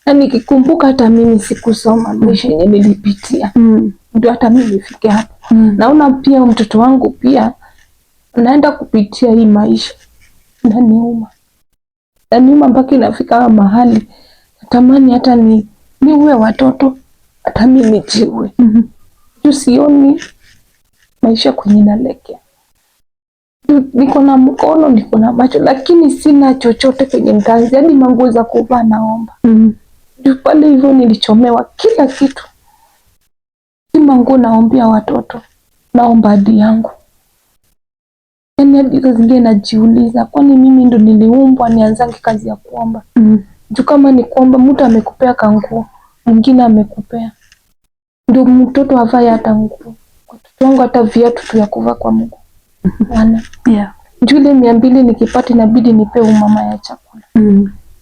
Na nikikumbuka hata mimi sikusoma maisha yenye nilipitia. Ndio hata mimi nifike hapo. Naona pia mtoto wangu pia naenda kupitia hii maisha. Inaniuma. Inaniuma mpaka inafika mahali natamani hata niue watoto, hata mimi nijiue. Sioni maisha kwenye naelekea. Niko na mkono, niko na macho, lakini sina chochote kwenye nitaanzia. Hadi manguo za kuvaa naomba. Ndio pale hivyo nilichomewa kila kitu. Si manguo naombea watoto, naomba hadi yangu. Yaani hadi zingine najiuliza, kwani mimi ndo niliumbwa nianzange kazi ya kuomba? Juu kama ni kuomba, mtu amekupea kanguo, mwingine amekupea. Ndio mtoto avae hata nguo. Watoto wangu hata viatu tu ya kuvaa kwa mguu. Juu ile 200 nikipata inabidi nipe mama ya chakula.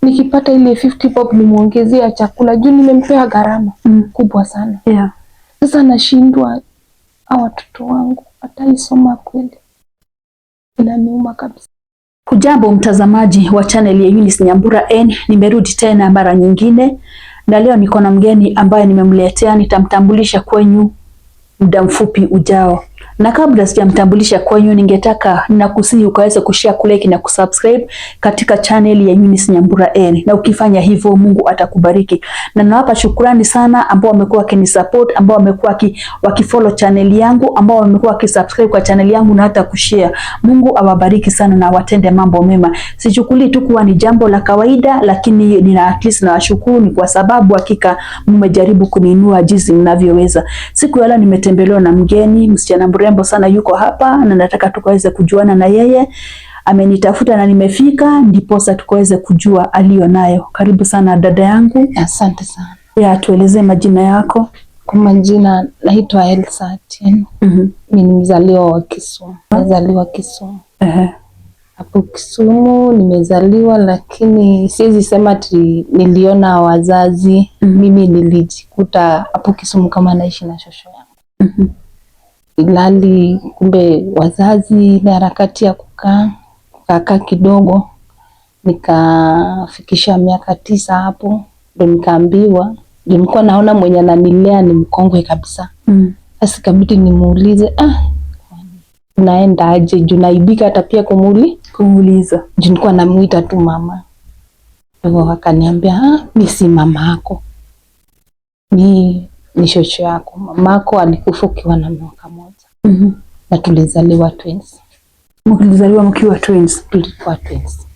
Nikipata ile 50 bob nimuongezea chakula juu nimempea gharama kubwa sana. Sasa nashindwa hawa watoto wangu ataisoma kweli. Inaniuma kabisa. Hujambo mtazamaji wa channel ya Eunice Nyambura N, nimerudi tena mara nyingine na leo niko na mgeni ambaye nimemletea, nitamtambulisha kwenyu muda mfupi ujao. Na kabla sijamtambulisha kwenyu, ninakusihi ukaweze kushare, kulike na kusubscribe katika channel ya Eunice Nyambura N. Na ukifanya hivyo Mungu atakubariki. Na nawapa shukrani sana ambao wamekuwa wakinisupport, ambao wamekuwa wakifollow channel yangu, ambao wamekuwa wakisubscribe kwa channel yangu na hata kushare. Mungu awabariki sana na watende mambo mema. Sichukuli tu kuwa ni jambo la kawaida, lakini nina at least na washukuru ni kwa sababu hakika mmejaribu kuniinua jinsi mnavyoweza. Siku ya leo nimetembelewa na mgeni, msichana mrembo sana yuko hapa na nataka tukaweze kujuana na yeye. Amenitafuta na nimefika ndiposa tukaweze kujua alionayo. Karibu sana dada yangu. Asante sana. Tueleze majina yako. Kwa majina naitwa Elsa Atieno. Mimi ni mzaliwa wa Kisumu. Nimezaliwa Kisumu. Hapo Kisumu nimezaliwa, lakini siwezi sema ati niliona wazazi. Mimi nilijikuta hapo Kisumu kama naishi na shosho yangu. Ilali kumbe wazazi na harakati ya kukaa kidogo, nikafikisha miaka 9 hapo ndo nikaambiwa, nilikuwa naona mwenye ananilea ni mkongwe kabisa. Sasa kabidi nimuulize naenda aje, juu naibika hata pia kumuuliza, juu nilikuwa namuita tu mama. Hivyo akaniambia mimi si mama yako, ni shosho yako. Mamako alikufa ukiwa na mwaka moja. Na tulizaliwa twins. Mlizaliwa mkiwa twins? Tulikuwa twins.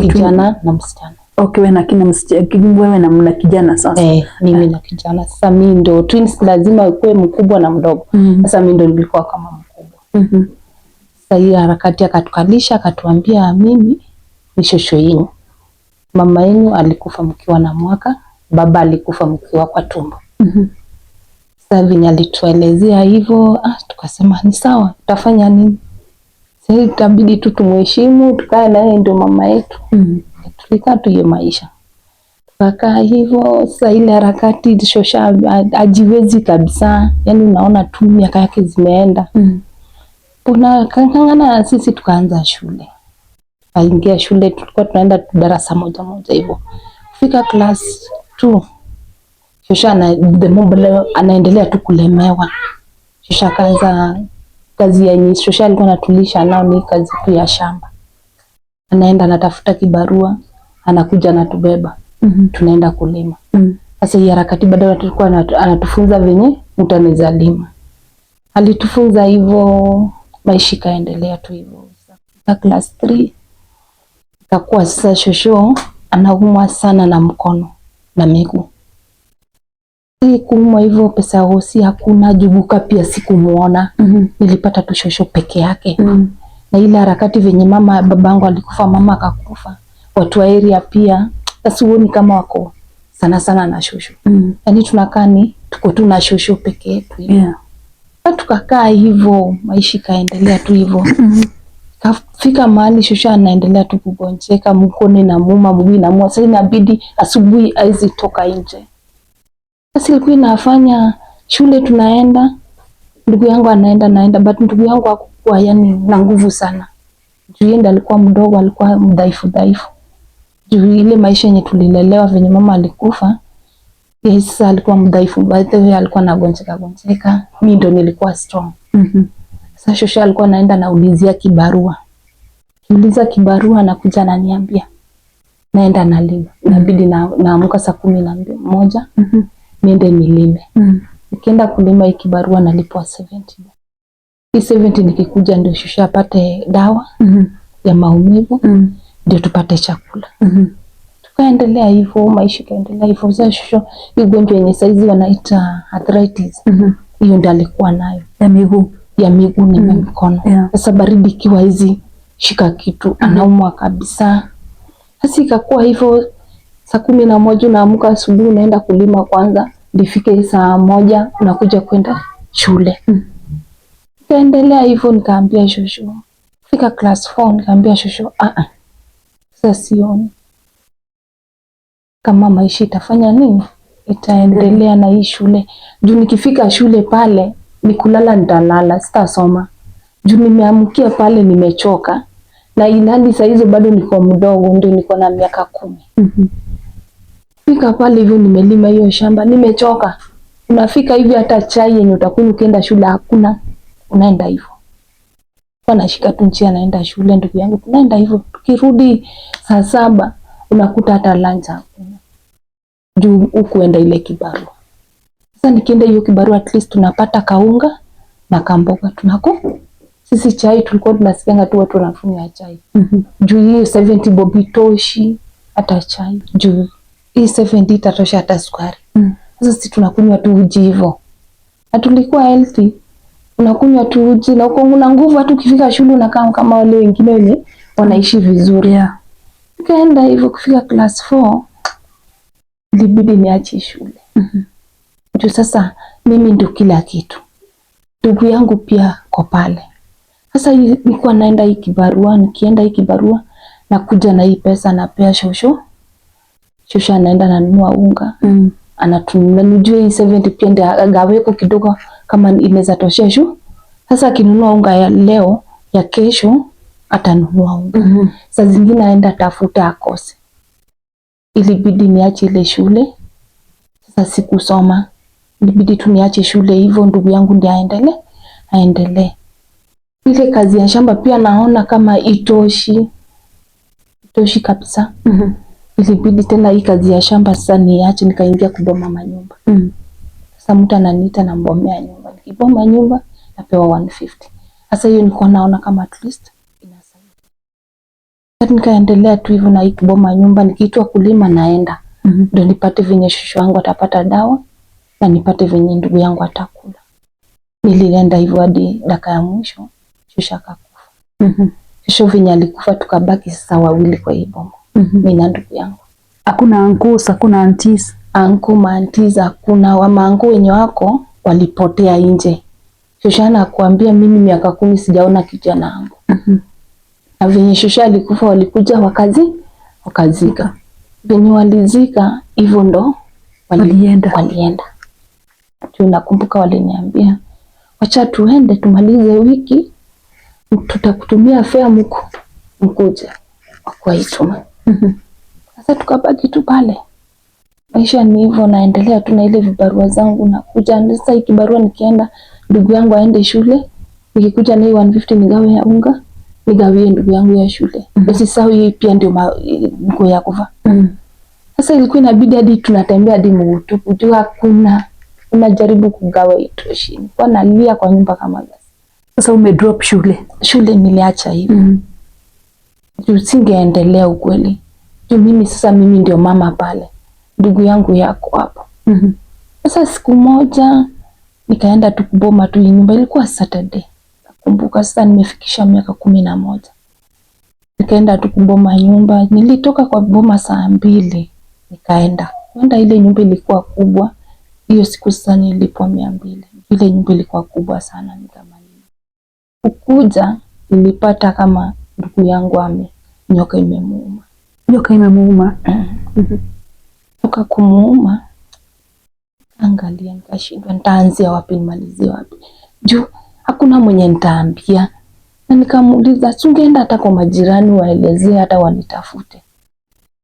Kijana na msichana. Okay, wewe na kina msichana, wewe na mna kijana sasa. Mimi na kijana. Sasa mimi ndo twins lazima ukue mkubwa na mdogo. Sasa mimi ndo nilikuwa kama mkubwa. Sasa hiyo harakati akatukalisha, akatuambia mimi ni shosho yenu. Mama yenu alikufa mkiwa na mwaka, baba alikufa mkiwa kwa tumbo. Sasa vile alituelezea hivyo, tukasema ni sawa, tutafanya nini? Sasa itabidi tu tumheshimu, tukae naye ndio mama yetu. Tulikaa tu hiyo maisha. Tukakaa hivyo. Sasa ile harakati shosha hajiwezi kabisa. Yaani unaona tu miaka yake zimeenda. Tunakangana sisi tukaanza shule. Tukaingia shule, tulikuwa tunaenda darasa moja hivyo. Kufika class 2 shosha anaendelea tu kulemewa. Shosha kaanza kazi ya shosha alikuwa anatulisha nao ni kazi tu ya shamba. Anaenda anatafuta kibarua, anakuja anatubeba. Tunaenda kulima. Sasa hii harakati baadaye tulikuwa anatufunza venye mtu anaweza lima. Alitufunza hivyo, maisha kaendelea tu hivyo. Sasa class 3 ikakuwa sasa shosho anaumwa sana na mkono na miguu. Kuumwa hivyo, pesa ya hosi hakuna, jubuka pia sikumuona. Nilipata tu shosho peke yake. Na ile harakati venye babangu alikufa, mama akakufa, watu wa area pia sasa huoni kama wako sana na shosho. Yaani tunakaa tuko tu na shosho peke yetu. Tukakaa hivyo, maisha kaendelea tu hivyo. Kafika mahali shosho anaendelea tu kugonjeka, mkono na muuma, mguu na muuma. Sasa inabidi asubuhi aizi toka nje. Sasa ilikuwa inafanya shule tunaenda, ndugu yangu anaenda, but ndugu yangu hakuwa yani na nguvu sana. Juu yeye alikuwa mdogo, alikuwa mdhaifu. Juu ile maisha yenye tulilelewa venye mama alikufa, Yes, alikuwa mdhaifu, by the way alikuwa anagonjeka. Mimi ndo nilikuwa strong. Sasa shosha alikuwa anaenda naulizia kibarua. Kiuliza kibarua nakuja ananiambia naenda nalima. Inabidi naamka saa 11 niende nilime. Nikienda kulima hii kibarua nalipwa 70. Hii 70 nikikuja ndio shosha apate dawa ya maumivu ndio tupate chakula. Tukaendelea hivyo, maisha kaendelea hivyo. Sasa shosha hii ugonjwa yenye saizi wanaita arthritis. Hiyo ndio alikuwa nayo ya miguu na mikono. Sasa baridi ikiwa hizi shika kitu anaumwa kabisa. Sasa ikakuwa hivyo, saa 11 unaamka asubuhi unaenda kulima kwanza, ndifike saa 1 unakuja kwenda shule. Kaendelea hivyo, nikaambia shosho. Fika class 4 nikaambia shosho, sasa sioni kama maisha itafanya nini, itaendelea na hii shule. Juu nikifika shule pale ni kulala, nitalala, sitasoma. Juu nimeamkia pale nimechoka. Na inali saa hizo bado niko mdogo, ndio niko na miaka 10. Fika pale hivyo nimelima hiyo shamba, nimechoka. Unafika hivi hata chai yenye utakunywa ukienda shule hakuna. Unaenda hivyo. Kwa nashika tu njia naenda shule, ndugu yangu tunaenda hivyo. Tukirudi saa 7 unakuta hata lunch hakuna. Juu ukuenda ile kibarua. Sasa nikienda hiyo kibarua at least tunapata kaunga na kamboga tunako. Sisi chai tulikuwa tunasikianga tu watu wanafunya chai. Juu hiyo 70 bob itoshi hata chai. Juu hii 70 itatosha hata sukari. Sasa sisi tunakunywa tu uji hivyo. Na tulikuwa healthy. Unakunywa tu uji na uko una nguvu, hata ukifika shule unakaa kama wale wengine wenye wanaishi vizuri. Nikaenda hivyo kufika class 4 ilibidi niache shule. Juu sasa mimi ndio kila kitu. Ndugu yangu pia kwa pale. Sasa nilikuwa naenda hii kibarua, nikienda hii kibarua nakuja na hii pesa napea shosho. Shosho anaenda ananunua unga. Anatununua, nijue hii 70 pia ndio agaweko kidogo kama inaweza toshea shu. Sasa akinunua unga ya leo, ya kesho atanunua unga. Saa zingine aenda tafuta akose. Ilibidi niache ile shule. Sasa sikusoma. Ilibidi tu niache shule hivyo, ndugu yangu ndiye aendelee. Ile kazi ya shamba pia naona kama itoshi kabisa. Ilibidi tena hii kazi ya shamba sasa niache, nikaingia kuboma manyumba. Sasa mtu ananiita na mbomea nyumba. Nikiboma nyumba napewa 150. Sasa hiyo nilikuwa naona kama at least inasaidia. Sasa nikaendelea tu hivyo na hii kuboma nyumba, nikiitwa kulima naenda. Ndio nipate venye shosho wangu atapata dawa na nipate venye ndugu yangu atakula. Nilienda hivyo hadi dakika ya mwisho. Shosho akakufa. Shosho venye alikufa tukabaki sasa wawili kwa hii boma. Mimi na ndugu yangu. Hakuna uncles, hakuna aunties. Aunties hakuna, wamaangu wenye wako walipotea nje. Shosho anakuambia mimi miaka 10 sijaona kijana wangu. Na venye shosho alikufa walikuja wakazika. Venye walizika hivyo ndo walienda. Nakumbuka waliniambia wacha tuende tumalize wiki, tutakutumia fare mkuje kwa ituma. Sasa tukabaki tu pale. Maisha ni hivyo, naendelea tu na ile vibarua zangu nakuja. Sasa hii kibarua nikienda ndugu yangu aende shule, nikikuja na 150 nigawe ya unga, nigawie ndugu yangu ya shule. Basi sasa hii pia ndio nguo ya kuvaa. Sasa ilikuwa inabidi hadi tunatembea hadi mtupu, juu hakuna. Unajaribu kugawa itoshi. Nilikuwa nalia kwa nyumba kama gasi. Sasa umedrop shule? Shule niliacha hivi. Juu singeendelea ukweli. Juu mimi ndio mama pale. Ndugu yangu yako hapo. Sasa siku moja nikaenda tu kuboma tu nyumba, ilikuwa Saturday. Nakumbuka sasa nimefikisha miaka 11. Nikaenda tu kuboma nyumba. Nilitoka kwa boma saa 2. Nikaenda ile nyumba ilikuwa kubwa. Hiyo siku sasa nilipwa 200. Ile nyumba ilikuwa kubwa sana nikamaliza. Ukuja nilipata kama ndugu yangu nyoka imemuuma. Nyoka imemuuma? Nyoka kumuuma. Angalia nikashindwa nitaanzia wapi nimalizie wapi. Juu hakuna mwenye nitaambia. Na nikamuuliza sungeenda hata kwa majirani waelezee hata wanitafute.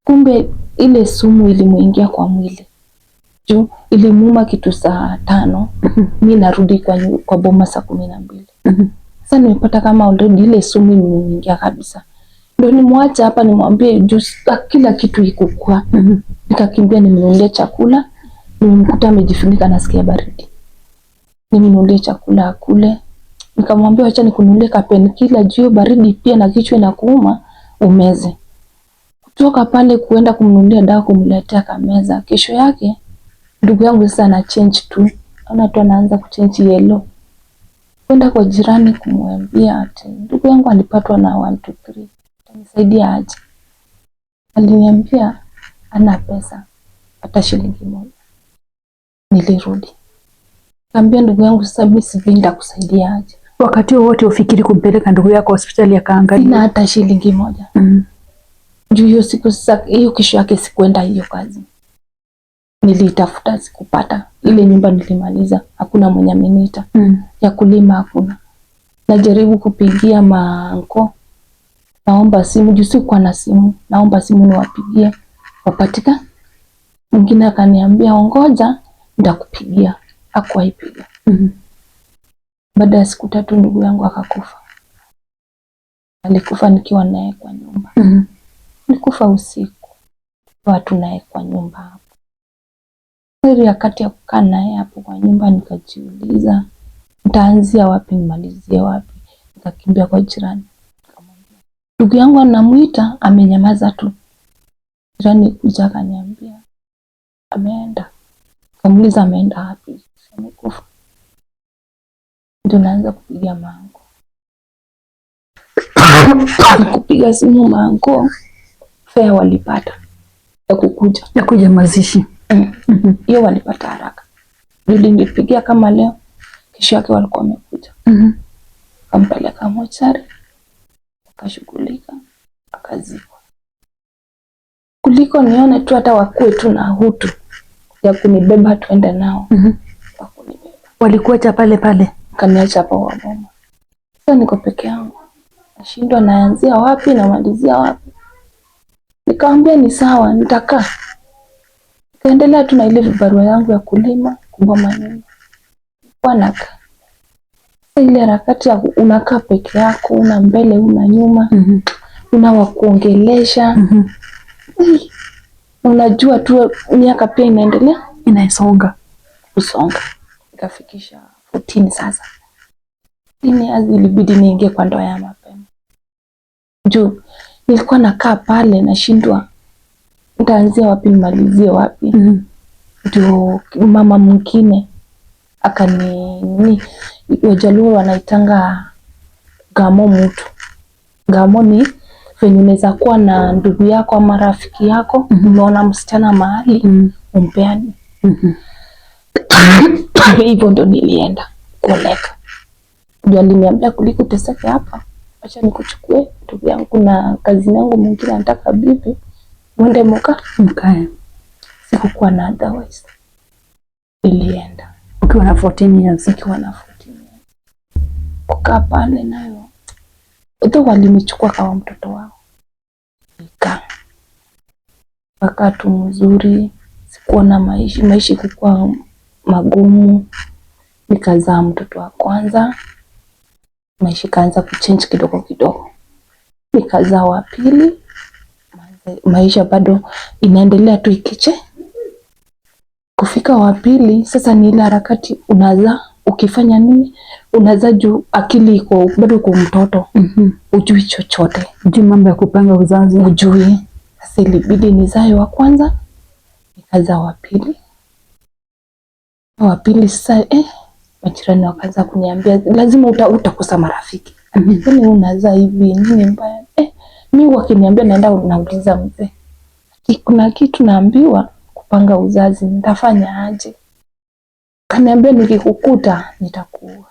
Kumbe ile sumu ilimuingia kwa mwili. juu ilimuuma kitu saa 5. Mimi narudi kwa boma saa 12. Sasa nimepata kama already ile sumu imeingia kabisa. Ndio nimwacha hapa nimwambie juu kila kitu iko kwa. Nikakimbia nimenunulia chakula, nimemkuta amejifunika nasikia baridi. Nimenunulia chakula akule. Nikamwambia acha nikununulie kapen kila juu baridi pia na kichwa inakuuma umeze. Kutoka pale kuenda kumnunulia dawa kumletea kameza. Kesho yake ndugu yangu sasa ana change tu. Ana tu anaanza kuchange yellow. Kwenda kwa jirani kumwambia ati ndugu yangu alipatwa na 1 2 3. Atanisaidia aje? Aliniambia ana pesa hata shilingi 1. Nilirudi. Kaambia ndugu yangu sasa mimi sipenda kusaidia aje. Wakati wote ufikiri kumpeleka ndugu yako hospitali akaangalia? Sina hata shilingi 1. Juu hiyo siku sasa hiyo kesho yake sikuenda hiyo kazi. Nilitafuta sikupata. Ile nyumba nilimaliza. Hakuna mwenye ameniita. Ya kulima hakuna. Najaribu kupigia manko. Naomba simu juu sikuwa na simu. Naomba simu niwapigie. Wapatika. Mwingine akaniambia ongoja nitakupigia. Hakuwaipiga. Baada ya siku 3 ndugu yangu akakufa. Alikufa nikiwa naye kwa nyumba. Nilikufa usiku. Watu naye kwa nyumba hapo. Ile wakati ya kukaa naye hapo kwa nyumba nikajiuliza nitaanzia wapi nimalizie wapi. Nikakimbia kwa jirani. Nikamwambia ndugu yangu anamuita amenyamaza tu. Jirani kuja akaniambia ameenda. Kamuuliza ameenda wapi? Amekufa. Ndio naanza kupiga mango. Kupiga simu mango. Fare walipata ya kuja mazishi. Hiyo walipata haraka. Nilipigia kama leo. Kesho yake walikuwa wamekuja. Kampeleka mochari. Akashughulika. Akazikwa. Kuliko nione tu hata wakue tu na hutu ya kunibeba tuende nao. Wakunibeba. Walikuacha pale pale? Kaniacha hapo kwa boma. Sasa niko peke yangu. Nashindwa naanzia wapi na malizia wapi. Nikamwambia ni sawa nitakaa. Kaendelea tu na ile vibarua yangu ya kulima, kuboma nyumba. Wanaka. Ile harakati ya unakaa peke yako, una mbele, una nyuma, una wa kuongelesha. Unajua tu miaka pia inaendelea, inaisonga. Kusonga. Nikafikisha 14 sasa. Ilibidi niingie kwa ndoa ya mapema. Juu nilikuwa nakaa pale nashindwa nitaanzia wapi nimalizie wapi. Ndio mama mwingine Wajaluo wanaitanga gamo mtu. Gamo ni venye unaweza kuwa na ndugu yako ama rafiki yako, unaona msichana mahali umpeane. Hivyo ndo nilienda kuoleka. Ndio aliniambia kuliko teseke hapa, acha nikuchukue ndugu yangu na kazi yangu mwingine anataka bibi, mwende mkae. Sikukuwa na otherwise. Nilienda. Ukiwa na 14 years. Nikiwa na 14 years. Kukaa pale nayo. Wote walinichukua kama mtoto wao. Nikaa. Wakati mzuri. Sikuwa na maisha kukua magumu. Nikazaa mtoto wa kwanza. Maisha kaanza kuchange kidogo kidogo. Nikazaa wa pili. Maisha bado inaendelea tu ikiche. Kufika wa pili sasa ni ile harakati unazaa ukifanya nini unazaa juu akili iko bado kwa mtoto. Ujui chochote, ujui mambo ya kupanga uzazi, ujui. Sasa ilibidi nizae wa kwanza nikazaa wa pili. Wa pili sasa majirani wakaanza kuniambia lazima utakosa marafiki. Yaani unazaa hivi nini mbaya? Mimi wakiniambia naenda nauliza mzee. Kuna kitu naambiwa kupanga uzazi nitafanya aje? Kaniambia nikikukuta nitakuua.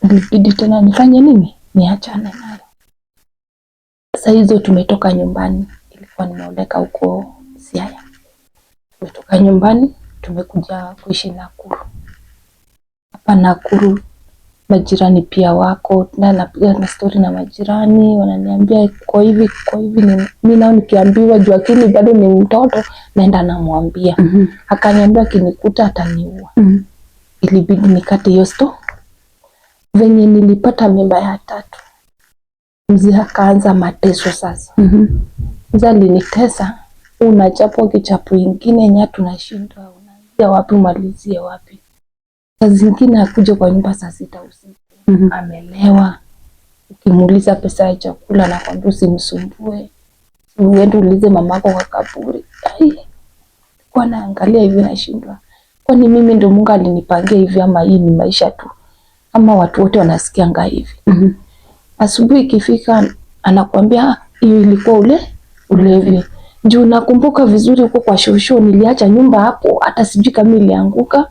Ilibidi tena nifanye nini? Niachane nayo. Sasa hizo tumetoka nyumbani, ilikuwa nimeoleka huko Siaya. Tumetoka nyumbani tumekuja kuishi Nakuru. Hapa Nakuru majirani pia wako, na napiga na story na majirani, wananiambia kwa hivi mimi nao nikiambiwa juu akili bado ni mtoto, naenda namwambia. Akaniambia akinikuta ataniua. Ilibidi nikate hiyo story. Venye nilipata mimba ya 3, mzee akaanza mateso sasa. Mzee alinitesa, unachapwa kichapo ingine nya tunashindwa, unaanzia wapi umalizie wapi. Saa zingine akuja kwa nyumba saa 6 usiku. Amelewa. Ukimuuliza pesa ya chakula na kwambia usimsumbue. Uende ulize mamako kwa kaburi. Kwa naangalia hivi nashindwa. Kwani mimi ndo Mungu alinipangia hivi ama hii ni maisha tu? Ama watu wote wanasikianga hivi? Asubuhi ikifika anakuambia hiyo ilikuwa ulevi. Juu nakumbuka vizuri huko kwa shosho niliacha nyumba hapo, hata sijui kama ilianguka.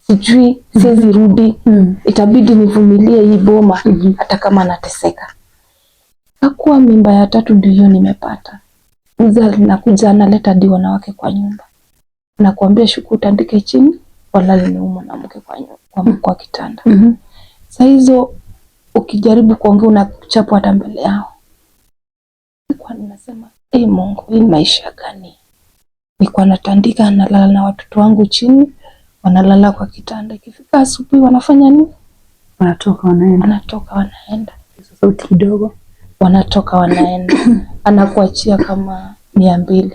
Sijui siwezi rudi. Itabidi nivumilie hii boma hata kama nateseka. Hakuwa mimba ya 3 ndio nimepata. Mzee nakuja analeta hadi wanawake kwa nyumba. Nakwambia shuku utandike chini walale ni mwanamke kwa kitanda. Saa hizo ukijaribu kuongea unachapwa hata mbele yao. Kwa ninasema Mungu, hii maisha gani? Nilikuwa natandika nalala na watoto wangu chini, wanalala kwa kitanda. Ikifika asubuhi wanafanya nini? Wanatoka wanaenda. Sauti kidogo. Wanatoka wanaenda. Anakuachia kama 200.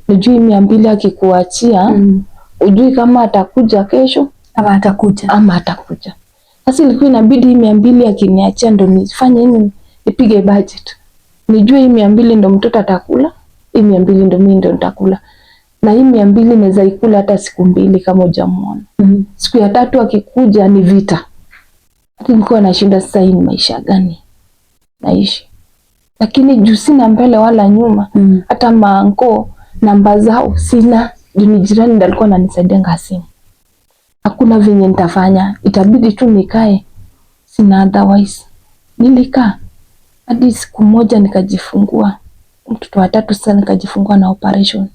Ujui 200 akikuachia, ujui kama atakuja kesho ama atakuja. Sasa ilikuwa inabidi 200 akiniachia ndo nifanye nini? Nipige budget. Nijue hii 200 ndo mtoto atakula, hii 200 ndo mimi ndo nitakula. Na hii 200 naweza ikula hata siku 2 kama hujamuona. Siku ya 3 akikuja ni vita. Hata nilikuwa nashinda sasa hii maisha gani naishi. Lakini juu sina mbele wala nyuma, hata maanko namba zao sina. Juu jirani ndiye alikuwa ananisaidia ngasimu. Hakuna venye nitafanya, itabidi tu nikae, sina otherwise. Nilikaa hadi siku moja nikajifungua mtoto wa 3. Sasa nikajifungua na operation.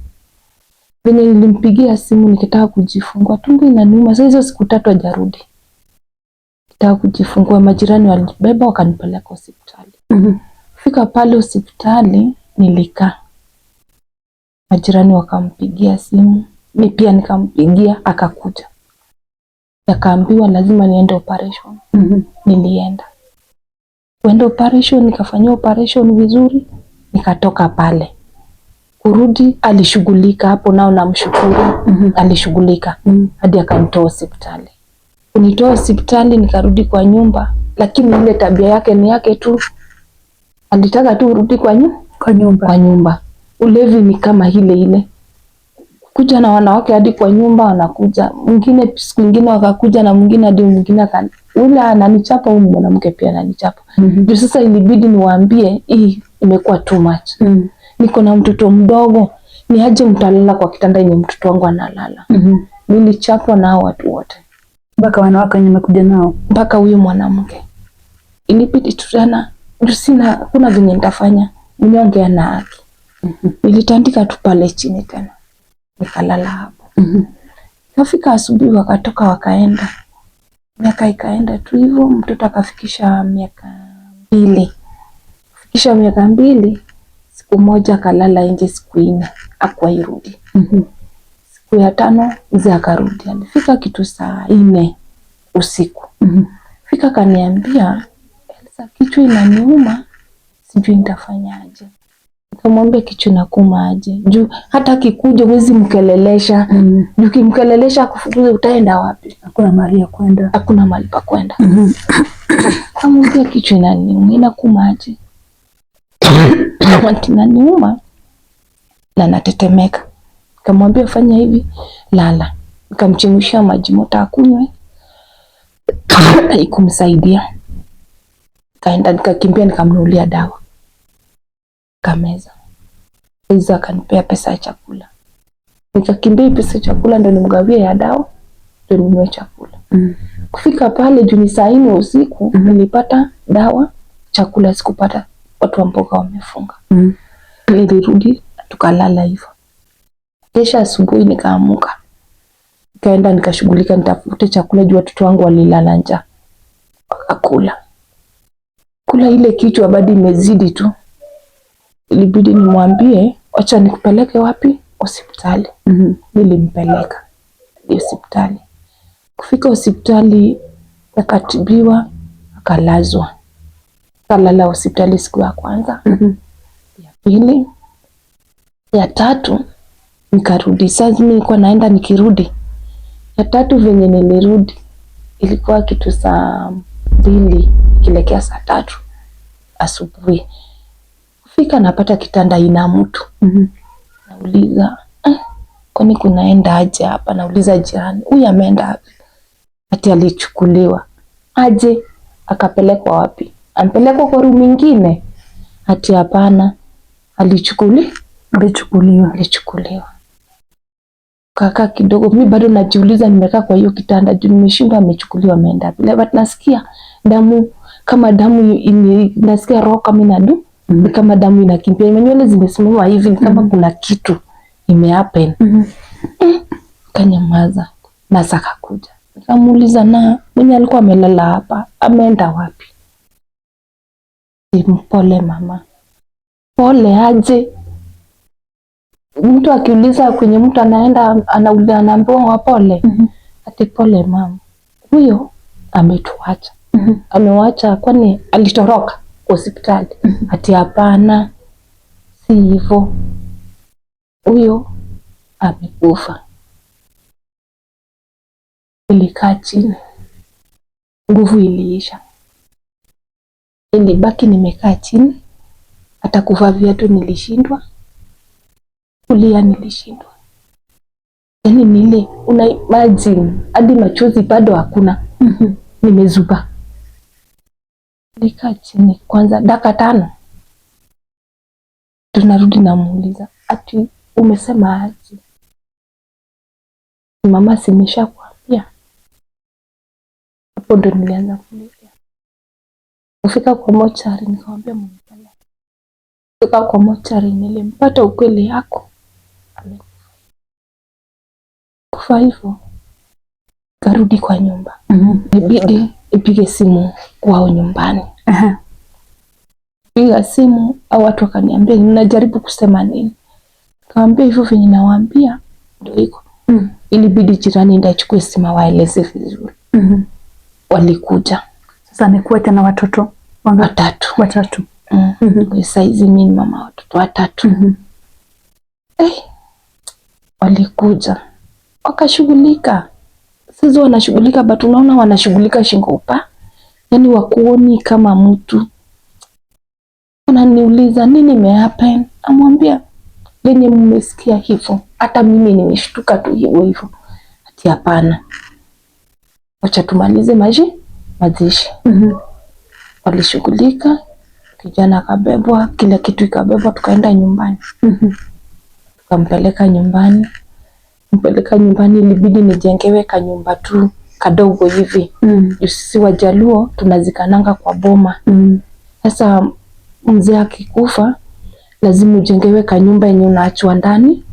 Venye nilimpigia simu nikitaka kujifungua, tumbo inaniuma. Sasa hizo siku 3 hajarudi. Nikitaka kujifungua, majirani walibeba wakanipeleka hospitali. Fika pale hospitali nilikaa. Majirani wakampigia simu, mimi pia nikampigia, akakuja. Akaambiwa lazima niende operation. Nilienda. Kwenda operation, nikafanyia operation vizuri, nikatoka pale. Kurudi alishughulika hapo, nao namshukuru. Alishughulika hadi akanitoa hospitali. Kunitoa hospitali nikarudi kwa nyumba, lakini ile tabia yake ni yake tu. Alitaka tu urudi kwa nyumba. Ulevi ni kama ile. Kuja na wanawake hadi kwa nyumba wanakuja. Mwingine siku nyingine wakakuja na mwingine hadi mwingine ule ananichapa, huyu mwanamke pia ananichapa. Ndio sasa ilibidi niwaambie hii imekuwa too much. Niko na mtoto mdogo, ni aje mtalala kwa kitanda yenye mtoto wangu analala. Nilichapwa na watu wote. Mpaka wanawake wenye nimekuja nao, mpaka huyu mwanamke. Ilibidi tutana, sina kuna venye nitafanya. Nimeongea na haki. Nilitandika tu pale chini tena. Nikalala hapo. Kafika asubuhi wakatoka wakaenda. Miaka ikaenda tu hivyo, mtoto akafikisha miaka 2. Kufikisha miaka 2, siku moja akalala nje siku 4, hakuirudi. Siku ya 5 mzee akarudi. Alifika kitu saa 4 usiku. Fika kaniambia, Elsa, kichwa inaniuma, sijui nitafanyaje. Nikamwambia kichwa inakuuma aje? Juu hata kikuja huwezi mkelelesha. Juu kimkelelesha akufukuze utaenda wapi? Hakuna mahali pa kwenda. Kamwambia kichwa inaniuma, inakuuma aje? Inaniuma na natetemeka. Nikamwambia fanya hivi, lala. Nikamchemshia maji moto akunywe. Haikumsaidia. Kaenda nikakimbia nikamnunulia dawa. Kameza. Hizo akanipea pesa ya chakula. Nikakimbia pesa ya chakula ndo nimgawie ya dawa, ndo ninunue chakula. Kufika pale juu ni saa 4 usiku, nilipata dawa, chakula sikupata, watu wa mboga wamefunga. Nilirudi tukalala hivyo. Kesha asubuhi nikaamuka. Nikaenda nikashughulika nitafute chakula juu watoto wangu walilala njaa. kula ile kichwa bado imezidi tu. Ilibidi nimwambie acha nikupeleke wapi? Hospitali. Nilimpeleka hospitali. Kufika hospitali akatibiwa, akalazwa. Kalala hospitali siku ya kwanza, ya pili, ya tatu nikarudi. Sasa mimi nilikuwa naenda nikirudi. Ya tatu venye nilirudi ilikuwa kitu saa 2 kilekea saa 3 asubuhi. Kufika napata kitanda ina mtu. Nauliza kwani kunaenda aje hapa? Nauliza jirani, huyu ameenda wapi? Ati alichukuliwa. Aje? Akapelekwa wapi? Ampelekwa kwa room nyingine? Ati hapana, alichukuliwa. Kaka kidogo, mimi bado najiuliza, nimekaa kwa hiyo kitanda juu nimeshindwa amechukuliwa ameenda wapi. But nasikia damu kama damu nasikia roho kama inadu, kama damu inakimbia. Nywele zimesimama hivi kama kuna kitu imehappen. Kanyamaza. Na saka kuja. Nikamuuliza na mwenye alikuwa amelala hapa ameenda wapi? Pole mama. Pole aje? Mtu akiuliza kwenye mtu anaenda anaambiwa pole. Ati pole mama. Huyo ametuacha. Amewacha kwani alitoroka hospitali? Ati hapana. Si hivyo. Huyo amekufa. Nilikaa chini. Nguvu iliisha. Nilibaki nimekaa chini. Hata kuvaa viatu nilishindwa. Kulia nilishindwa. Yaani nile una imagine hadi machozi bado hakuna. Nimezuba. Nilikaa chini kwanza dakika 5. Tunarudi namuuliza, ati umesema aje? Mama simeshakwambia. Hapo ndo nilianza kulia. Kufika kwa mochari nikamwambia mnipeleke. Kufika kwa mochari nilimpata ukweli yako. Kufa hivyo. Karudi kwa nyumba. Ibidi ipige simu kwao nyumbani. Piga simu au watu wakaniambia ninajaribu kusema nini. Kaambia hivyo venye nawaambia ndio iko. Ilibidi jirani ndio achukue simu waeleze vizuri. Walikuja. Sasa amekuwa na watoto watatu. Sasa hizi mimi mama watoto 3. Walikuja. Wakashughulika. Sisi wanashughulika but unaona wanashughulika shingo upa. Yaani wakuoni kama mtu. Wananiuliza nini imehappen? Amwambia lenye mmesikia hivyo. Hata mimi nimeshtuka tu hivyo. Ati hapana. Wacha tumalize mazishi. Walishughulika. Kijana akabebwa, kila kitu ikabebwa, tukaenda nyumbani. Tukampeleka nyumbani. Ilibidi nijengewe kanyumba tu kadogo hivi. Sisi Wajaluo tunazikananga kwa boma. Sasa mzee akikufa lazima ujengewe kanyumba yenye unaachwa ndani.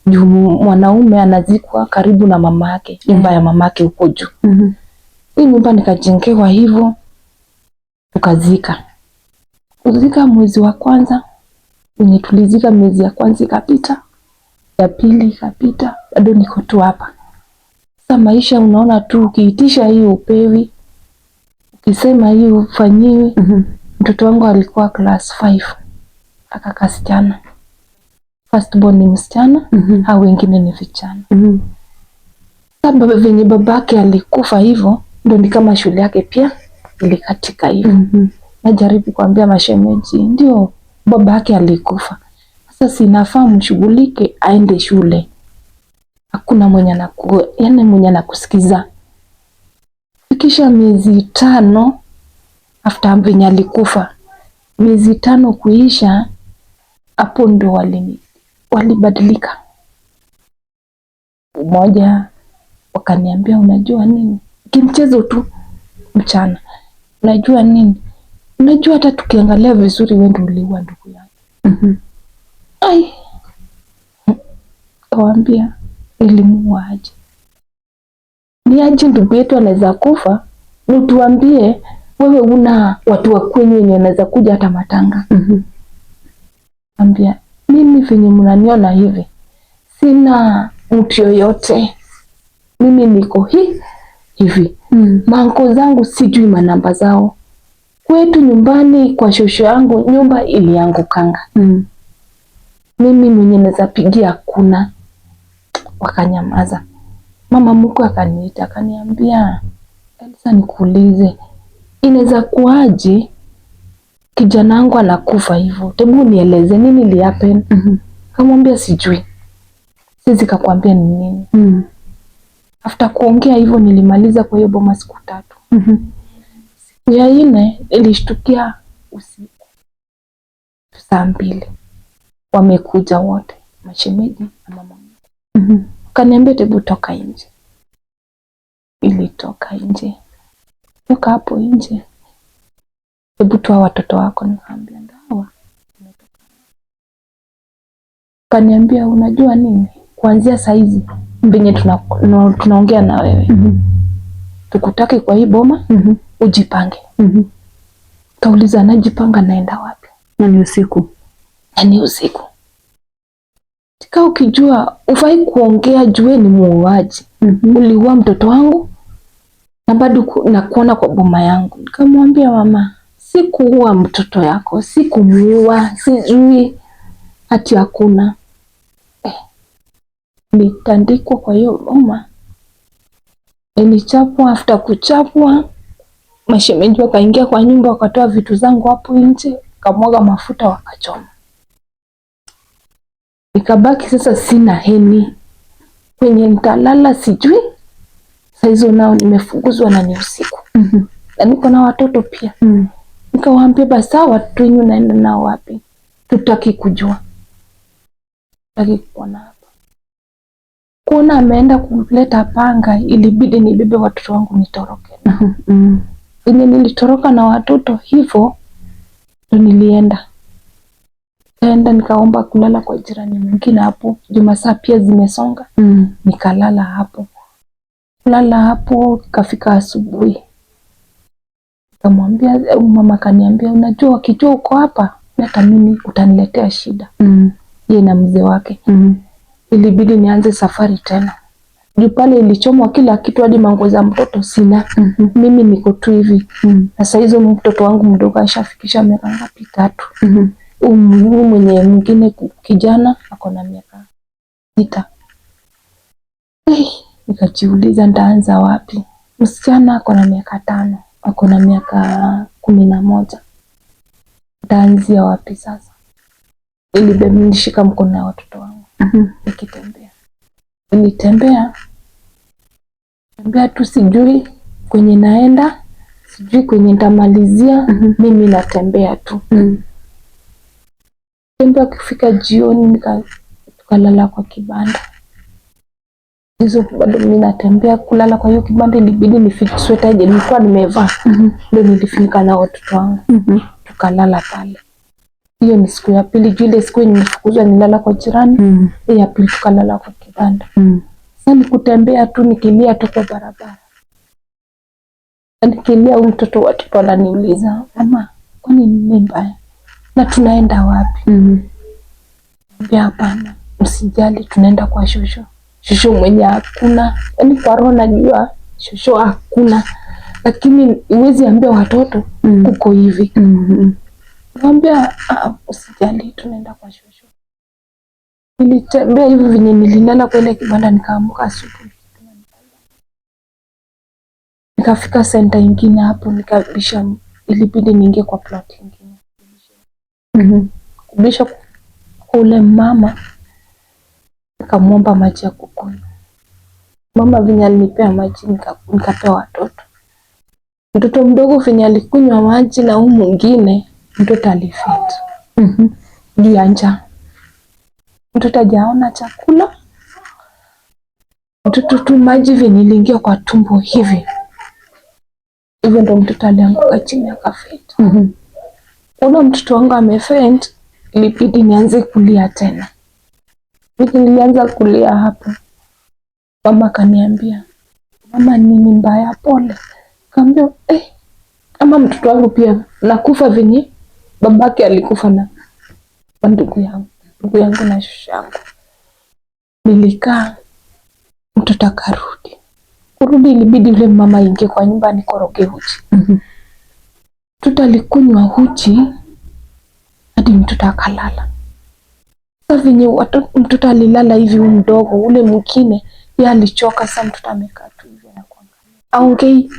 Juu mwanaume anazikwa karibu na mama yake, nyumba ya mama yake huko juu. Hii nyumba nikajengewa hivyo. Tukazika mwezi wa kwanza. Wenye tulizika mwezi ya kwanza ikapita. Ya pili ikapita. Bado niko tu hapa. Sasa maisha unaona tu ukiitisha hii upewi. Ukisema hii ufanyiwi. Mtoto wangu alikuwa class 5. Akakasichana. First born ni msichana. Hao wengine ni vijana. Sasa venye babake alikufa hivyo. Ndio ni kama shule yake pia ilikatika hivyo. Najaribu kuambia mashemeji ndio babake alikufa. Sasa sinafaa mshughulike aende shule. Hakuna mwenye mwenye anakusikiza. Fikisha miezi 5 after venye alikufa. Miezi 5 kuisha hapo ndo walibadilika. Mmoja wakaniambia unajua nini? Kimchezo tu mchana. Unajua nini? Unajua hata tukiangalia vizuri wewe ndio uliua ndugu yako. Ai. Kawaambia nilimuua aje? Ni aje ndugu yetu anaweza kufa? Utuambie wewe una watu wa kwenye wenye wanaweza kuja hata matanga. Ambia mimi venye mnaniona hivi sina mtu yoyote, mimi niko hivi. Manko zangu sijui manamba zao. Kwetu nyumbani kwa shosho yangu nyumba iliangukanga. Mimi mwenye naweza pigia hakuna. Wakanyamaza. Mama mkwe akaniita akaniambia, Elsa, nikuulize, inaweza kuaje kijana wangu anakufa hivyo? Hebu nieleze nini li happen? Kamwambia sijui. Siwezi kukwambia ni nini. After kuongea hivyo nilimaliza kwa hiyo boma siku 3. Siku ya 4 nilishtukia usiku saa 2. Wamekuja wote, mashemeji na mama. Kaniambia hebu toka nje. Ilitoka nje. Toka hapo nje. Hebu toa watoto wako. Nikamwambia ndawa. Kaniambia unajua nini? Kuanzia saa hizi mbenye tunaongea na wewe. Tukutaki kwa hii boma, ujipange. Kauliza najipanga naenda wapi? Na ni usiku. Tika ukijua ufai kuongea, jue ni muuaji. Uliua mtoto wangu na bado nakuona kwa boma yangu. Nikamwambia mama, sikuua mtoto yako, sikumuua, sijui ati hakuna. Nitandikwa kwa hiyo boma. Nilichapwa. After kuchapwa, mashemeji wakaingia kwa nyumba wakatoa vitu zangu hapo nje, kamwaga mafuta wakachoma. Nikabaki sasa sina heni kwenye nitalala sijui. Saizo nao nimefukuzwa na ni usiku. Na niko na watoto pia. Nikawaambia basi watoto wenyu naenda nao wapi? Tutaki kujua. Tutaki kuona hapa. Kuona ameenda kuleta panga, ilibidi nibebe watoto wangu nitoroke. Ile nilitoroka na watoto hivyo nilienda. Kaenda nikaomba kulala kwa jirani mwingine hapo. Juma saa pia zimesonga. Nikalala hapo. Kulala hapo kafika asubuhi. Nikamwambia mama kaniambia, unajua wakijua uko hapa hata mimi utaniletea shida. Yeye na mzee wake. Ilibidi nianze safari tena. Juu pale ilichomwa kila kitu hadi manguo za mtoto sina. Mimi niko tu hivi. Na saa hizo mtoto wangu mdogo ashafikisha miaka ngapi? 3. Mwenye mwingine kijana ako na miaka 6. Nikajiuliza ndaanza wapi? Msichana ako na miaka 5, ako na miaka 11. Ndaanzia wapi sasa? Nilishika mkono na watoto wangu. Nikitembea. Nilitembea tu, sijui kwenye naenda, sijui kwenye nitamalizia. Mimi natembea tu. Tembea kufika jioni tukalala kwa kibanda. Hizo bado mimi natembea kulala kwa hiyo kibanda, ilibidi nifike sweta je nilikuwa nimevaa. Ndio nilifunika na watoto wangu. Tukalala pale. Hiyo ni siku ya pili. Ile siku nilifukuzwa nilala kwa jirani. Ya pili tukalala kwa kibanda. Sasa nikutembea tu nikilia tu kwa barabara. Nikilia mtoto watoto wananiuliza, mama, kwani nini mbaya? Na tunaenda wapi? Mbia hapana, msijali tunaenda kwa shosho. Shosho mwenye hakuna. Yaani kwa roho najua shosho hakuna. Lakini huwezi ambia watoto kuko hivi. Mwambia usijali tunaenda kwa shosho. Nilitembea hivi venye nililala kwa ile kibanda, nikaamuka asubuhi. Nikafika center ingine hapo, nikabisha, ilibidi niingie kwa plot ingine. Kubisha kule mama, nikamwomba maji ya kukunywa. Mama venye alinipea maji nikapea watoto. Mtoto mdogo venye alikunywa maji na huyu mwingine mtoto alifit. Juu ya njaa. Mtoto hajaona chakula. Mtoto tu maji venye iliingia kwa tumbo hivi. Hivyo ndo mtoto alianguka chini akafit. Kuna mtoto wangu amefent, ilibidi nianze kulia tena. Nilianza kulia hapo. Mama kaniambia, mama nini mbaya? Pole. Kaambia Ama mtoto wangu pia nakufa venye babake alikufa na ndugu yangu na shushu yangu. Nilikaa, mtoto akarudi. Kurudi ilibidi yule mama aingie kwa nyumba nikoroge uji. Mtoto alikunywa uji hadi mtoto akalala. Sasa venye mtoto alilala hivi mdogo, ule mwingine yeye alichoka. Sasa mtoto amekaa tu hivi anakuangalia. Aongei.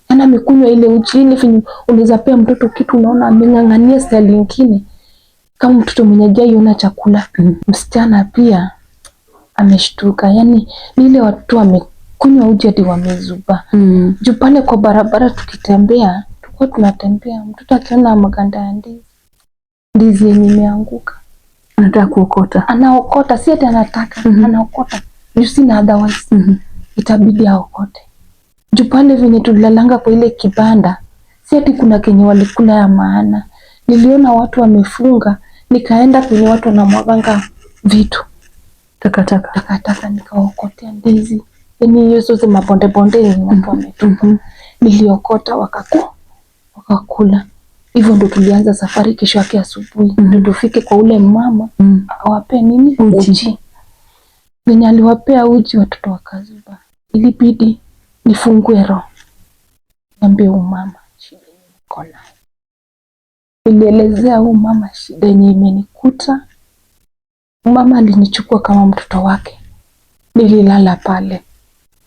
Ana amekunywa ile uji ile venye unaweza pea mtoto kitu unaona ameng'ang'ania style nyingine. Kama mtoto mwenye hajaiona chakula. Msichana pia ameshtuka. Yani ni ile watu wamekunywa uji hadi wamezuba. Juu pale kwa barabara tukitembea, tulikuwa tunatembea, mtoto akiona maganda ya ndizi yenye imeanguka anataka kuokota. Anaokota, si ati anataka, anaokota. Juu sina otherwise. Itabidi aokote. Juu pale venye tulilalanga kwa ile kibanda, si ati kuna kenye walikula ya maana. Niliona watu wamefunga, nikaenda kwenye watu wanamwaganga vitu. Takataka nikaokotea ndizi. Yaani hiyo zote mabonde yenye watu wametupa. Niliokota wakakula. Hivyo ndo tulianza safari. Kesho yake asubuhi ndo tufike kwa ule mama akawapea nini? Uji. Venye aliwapea uji watoto wakazuba. Ilibidi nifungue roho. Niambie huyu mama shida niko nayo. Nilielezea huyu mama shida yenye imenikuta. Mama alinichukua kama mtoto wake. Nililala pale.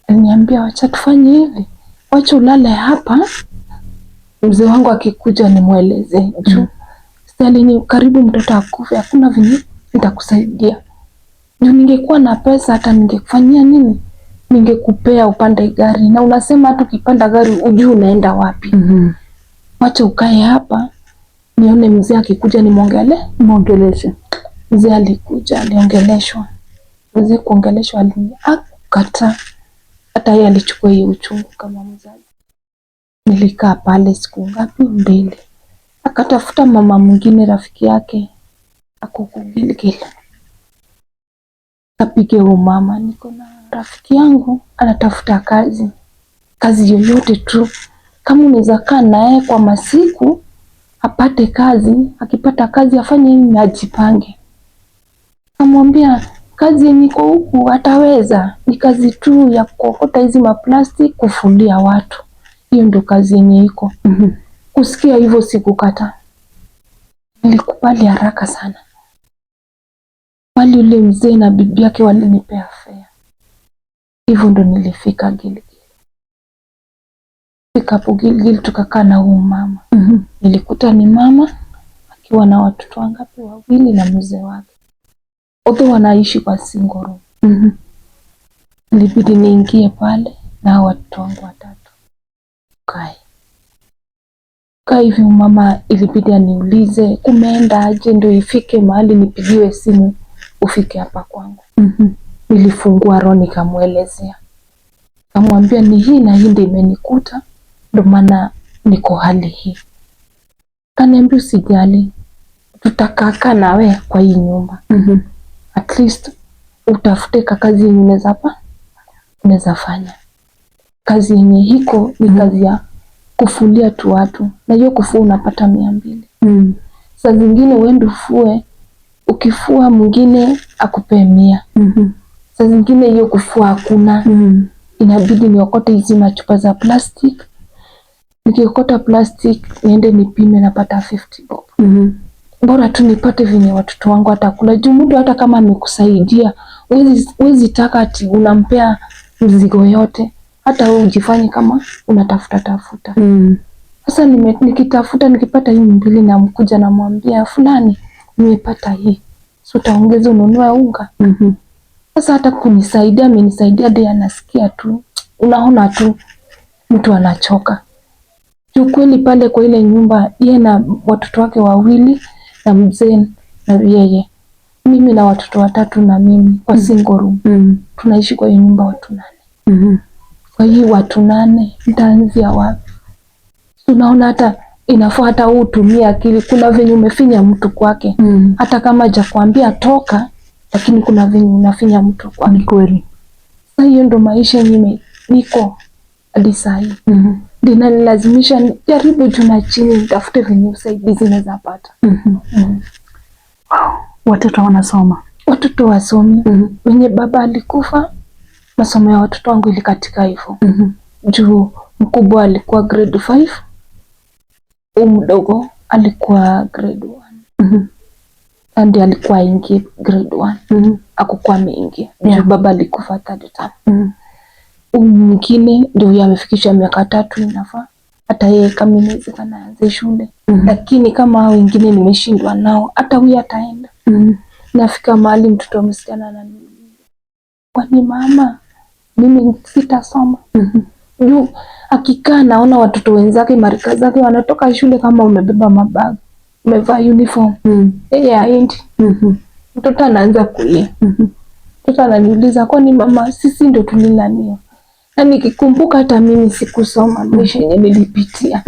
Aliniambia wacha tufanye hivi. Wacha ulale hapa. Mzee wangu akikuja nimueleze juu. Sasa karibu mtoto akufe, hakuna vile nitakusaidia. Juu ningekuwa na pesa hata ningekufanyia nini? Ningekupea upande gari. Na unasema hata ukipanda gari ujui unaenda wapi. Wacha ukae hapa. Nione mzee akikuja nimuongeleshe. Mzee alikuja, aliongeleshwa. Mzee kuongeleshwa akakataa. Hata yeye alichukua hiyo uchungu kama mzazi. Nilikaa pale siku ngapi? 2. Akatafuta mama mwingine rafiki yake akukugilgil. Kapige huyo mama, niko na rafiki yangu anatafuta kazi yoyote tu, kama unaweza kaa naye kwa masiku apate kazi, akipata kazi afanye nini, ajipange. Kamwambia kazi yenye iko huku ataweza, ni kazi tu ya kuokota hizi maplastic kufulia watu. Hiyo ndo kazi yenye iko. Kusikia hivyo sikukata. Nilikubali haraka sana. Wali ule mzee na bibi yake walinipea fare. Hivyo ndo nilifika Gilgil. Fika hapo Gilgil tukakaa na huyu mama. Nilikuta ni mama akiwa na watoto wangapi? 2 na mzee wake. Wote wanaishi kwa single room. Nilibidi niingie pale na watoto wangu 3. Kaa hivi mama ilibidi aniulize kumeenda aje ndo ifike mahali nipigiwe simu ufike hapa kwangu. Nilifungua roho nikamuelezea. Kamwambia ni hii na hii ndio imenikuta, ndo maana niko hali hii. Kaniambia usijali, tutakaa nawe kwa hii nyumba. At least utafute kazi yenye unaweza fanya. Kazi yenye hiko ni kazi ya kufulia tu watu. Na hiyo kufua unapata 200. Saa zingine uende ufue, ukifua mwingine akupee 100. Saa zingine hiyo kufua hakuna. Inabidi niokote hizi machupa za plastic. Nikiokota plastic niende nipime napata 50 bob. Bora tu nipate venye watoto wangu atakula. Juu mtu hata kama amekusaidia, huwezi taka ati unampea mzigo yote. Hata wewe ujifanye kama unatafuta. Sasa nikitafuta nikipata hii 2 na mkuja na mwambia fulani nimepata hii. So utaongeza ununue unga. Sasa hata kunisaidia amenisaidia ndiye anasikia tu. Unaona tu mtu anachoka. Juu kweli pale kwa ile nyumba yeye na watoto wake 2 na mzee na yeye. Mimi na watoto 3 na mimi kwa single room. Tunaishi kwa hiyo nyumba watu 8. Kwa hiyo watu 8 nitaanzia wapi? Unaona hata inafaa hata utumie akili. Kuna venye umefinya mtu kwake. Hata kama hajakwambia toka, lakini kuna venye unafinya mtu kwake kweli. Sasa hiyo ndo maisha yenyewe niko hadi saa hii. linanilazimisha nijaribu juu na chini nitafute venye usaidizi naweza pata. Watoto wanasoma? Watoto wasomi. Wenye baba alikufa, masomo ya watoto wangu ilikatika hivyo. Juu mkubwa alikuwa grade 5, mdogo alikuwa grade 1. Andi alikuwa ingia grade 1. Hakukuwa ameingia. Juu baba alikufa third term. Mwingine ndio yamefikisha miaka 3 inafaa. Hata yeye kama inawezekana aanze shule. Lakini kama wengine nimeshindwa nao, hata huyu ataenda. Nafika mahali mtoto wa msichana ananiuliza, kwani mama mimi sitasoma? Juu akikaa naona watoto wenzake marika zake wanatoka shule kama umebeba mabag, umevaa uniform. Yeye haendi. Mtoto anaanza kulia. Mtoto ananiuliza, kwani mama sisi ndio tulilaniwa? Na nikikumbuka hata mimi sikusoma maisha yenye nilipitia.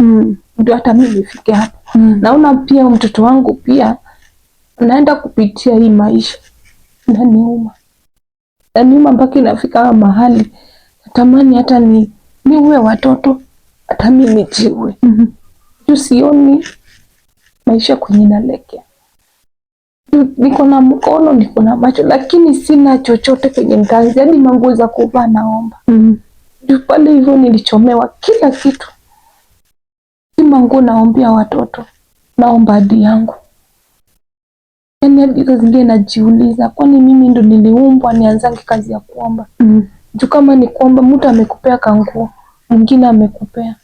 Ndio hata mimi nifike hapo. Naona pia mtoto wangu pia naenda kupitia hii maisha. Naniuma mpaka inafika mahali natamani hata niue watoto, hata mimi nijiue. Juu sioni maisha kwenye nalekea. Niko na mkono, niko na macho, lakini sina chochote kwenye nitaanzia. Hadi manguo za kuvaa naomba. Juu pale hivyo nilichomewa kila kitu. Si manguo naombea watoto, naomba hadi yangu. Yaani hadi zingine najiuliza, kwani mimi ndo niliumbwa nianzange kazi ya kuomba? Juu kama ni kuomba, mtu amekupea kanguo, mwingine amekupea.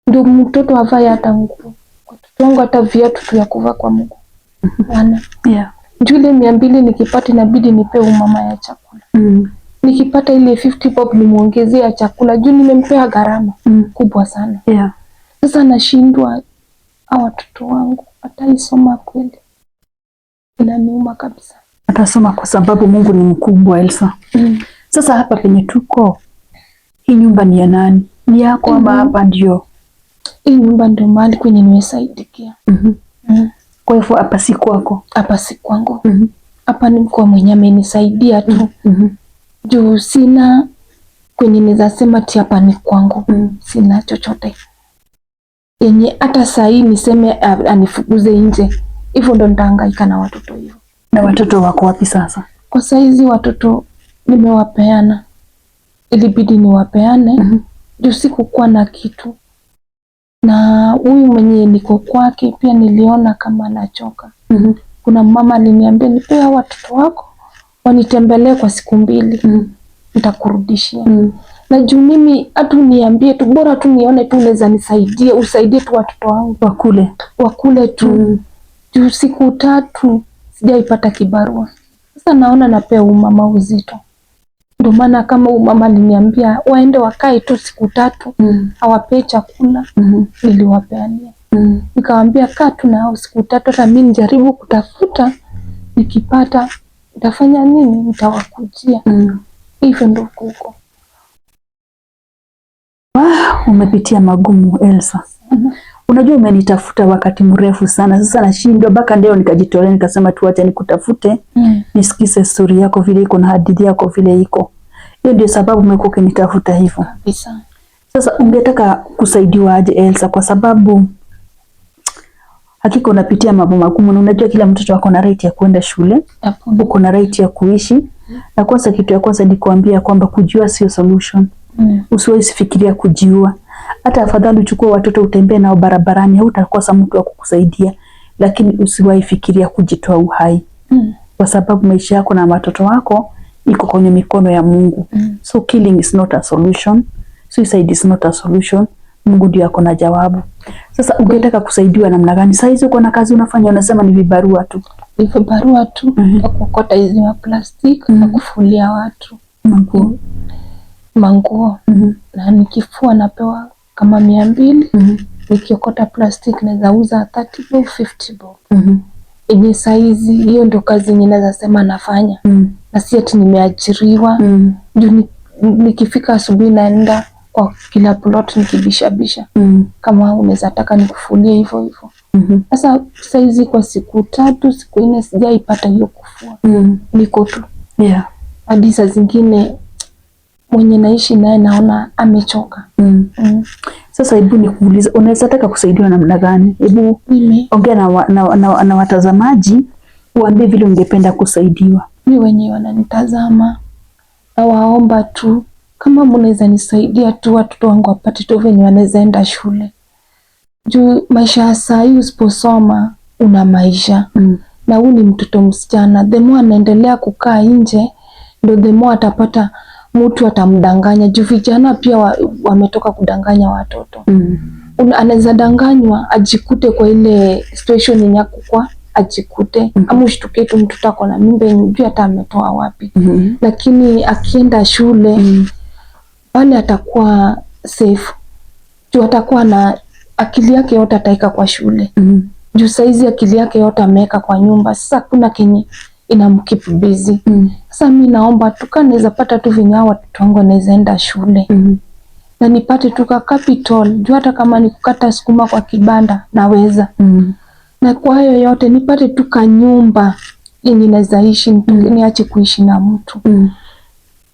Ndio mtoto avae hata nguo. Watoto wangu hata viatu tu ya kuvaa kwa mguu. Juu ile 200 nikipata inabidi nipewe mama ya chakula. Nikipata ile 50 bob nimuongezea chakula juu nimempea gharama kubwa sana. Sasa nashindwa hao watoto wangu ataisoma kweli? Inaniuma kabisa. Atasoma kwa sababu Mungu ni mkubwa, Elsa. Sasa hapa penye tuko, hii nyumba ni ya nani? Ni yako ama hapa ndio? Hii nyumba ndio mahali kwenye nimesaidikia. Kwa hivyo hapa si kwako? Hapa si kwangu. Hapa ni mkuu mwenye amenisaidia tu. Juu sina kwenye naweza sema ati hapa ni kwangu. Sina chochote yenye hata saa hii niseme anifukuze nje. Hivyo ndo nitahangaika na watoto hivyo. Na watoto wako wapi sasa? Kwa saizi watoto nimewapeana. Ilibidi niwapeane. Juu sikukuwa na kitu. Na huyu mwenye niko kwake pia niliona kama anachoka. Kuna mama aliniambia nipea watoto wako wanitembelee kwa siku 2. Nitakurudishia. Na juu mimi hata niambie tu, bora tu nione tu unaweza nisaidia, usaidie tu watoto wangu wakule tu. Juu siku 3 sijaipata kibarua. Sasa naona napea mama uzito. Ndio maana kama mama aliniambia waende wakae tu siku 3, hawapee chakula, niliwapeania. Nikamwambia kaa tu nao siku 3, hata mimi nijaribu kutafuta, nikipata nitafanya nini, nitawakujia. Hivyo ndio kuko. Umepitia magumu, Elsa. Unajua umenitafuta wakati mrefu sana. Sasa nashindwa mpaka leo nikajitolea nikasema tu acha nikutafute. Nisikize story yako vile iko na hadithi yako vile iko. Hiyo ndio sababu umekuwa ukinitafuta hivyo. Kabisa. Sasa ungetaka kusaidiwa aje, Elsa? Kwa sababu hakika unapitia mambo magumu. Unajua kila mtoto wako na right ya kwenda shule. Uko na right ya kuishi. Na kwanza kitu ya kwanza ni kuambia kwamba kujua sio solution. Usiwahi fikiria kujiua. Hata afadhali uchukue watoto utembee nao barabarani, hautakosa mtu wa kukusaidia, lakini usiwahi fikiria kujitoa uhai. Kwa sababu maisha yako na watoto wako iko kwenye mikono ya Mungu. So killing is not a solution. Suicide is not a solution. Mungu ndiye ako na jawabu. Sasa ungetaka kusaidiwa namna gani? Sasa hizo uko na kazi unafanya, unasema ni vibarua tu. Vibarua tu, kukota hizi wa plastiki na kufulia watu manguo. Na nikifua napewa kama 200. Nikiokota plastiki naweza uza 30 bob, 50 bob. Yenye saizi hiyo ndio kazi yenye naweza sema nafanya. Na si ati nimeajiriwa. Juu nikifika asubuhi naenda kwa kila plot nikibishabisha. Kama unaweza taka nikufulie hivyo hivyo. Sasa saizi kwa siku 3, siku 4 sijaipata hiyo kufua. Niko tu. Hadi saa zingine mwenye naishi naye naona amechoka. Sasa hebu nikuulize, unaweza taka kusaidiwa namna gani? Hebu ongea na watazamaji, uambie vile ungependa kusaidiwa. Mimi wenyewe wananitazama, na waomba tu kama mnaweza nisaidia tu watoto wangu wapate tu venye wanaweza enda shule. Juu maisha ya saa hii usiposoma una maisha. Na huyu ni mtoto msichana, the more anaendelea kukaa nje ndio the more atapata mtu atamdanganya. Juu vijana pia wametoka kudanganya watoto. Anaweza danganywa ajikute kwa ile situation yenye kwa ajikute ama ushtuke tu mtoto ako na mimba juu hata ametoa wapi. Lakini akienda shule pale atakuwa safe. Juu atakuwa na akili yake yote ataika kwa shule. Juu saizi akili yake yote ameweka kwa nyumba. Sasa kuna kenye inamkeep busy. Sasa mimi naomba tu kama naweza pata tu venye hao watoto wangu wanaweza enda shule. Na nipate tu ka capital. Juu hata kama ni kukata sukuma kwa kibanda naweza. Na kwa hayo yote nipate tu ka nyumba yenye naweza ishi, niache kuishi na mtu.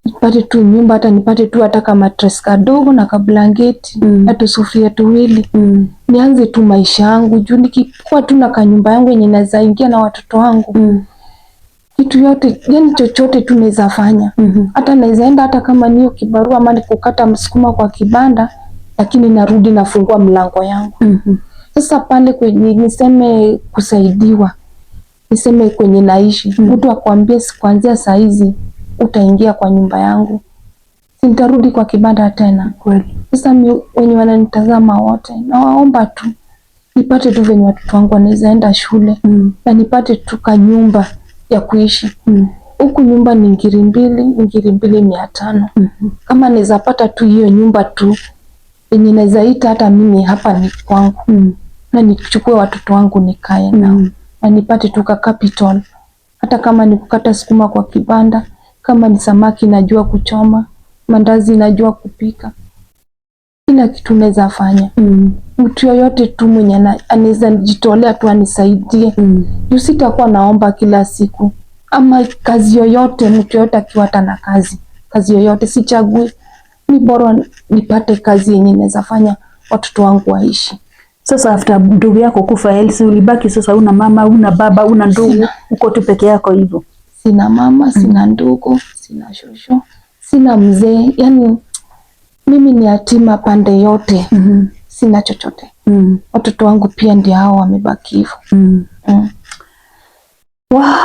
Nipate tu nyumba, hata nipate tu hata kama mattress kadogo na kablanketi, hata sufuria tuwili. Nianze tu maisha yangu. Juu nikikuwa tu na kanyumba yangu yenye naweza ingia na watoto wangu. Kitu yote, yani chochote tu naweza fanya. Hata naweza enda hata kama niyo kibarua ama kukata msukuma kwa kibanda, lakini narudi nafungua mlango yangu. Sasa pale kwenye niseme kusaidiwa, niseme kwenye naishi, mtu akwambie kuanzia saa hizi utaingia kwa nyumba yangu, sitarudi kwa kibanda tena. Kweli. Sasa wenye wananitazama wote na waomba tu nipate tu venye watoto wangu wanaweza enda shule. Na nipate tu ka nyumba ya kuishi. Huku nyumba ni 2,500. Kama naweza pata tu hiyo nyumba tu yenye naweza ita hata mimi hapa ni kwangu. Na nichukue watoto wangu nikae nao. Na nipate tu ka capital. Hata kama ni kukata sukuma kwa kibanda, kama ni samaki najua kuchoma, mandazi najua kupika. Kila kitu naweza fanya. Mtu yoyote tu mwenye anaweza jitolea tu anisaidie. Juu sitakuwa naomba kila siku. Ama kazi yoyote, mtu yoyote akiwa hata na kazi yoyote sichagui. Ni bora nipate kazi yenye naweza fanya watoto wangu waishi. Sasa after ndugu yako kufa Elsie, ulibaki sasa una mama, una baba, una ndugu, uko tu peke yako hivyo? Sina mama, sina ndugu, sina shosho, sina mzee. Yani mimi ni yatima pande yote. Sina chochote. Watoto wangu pia ndio hao wamebaki hivyo.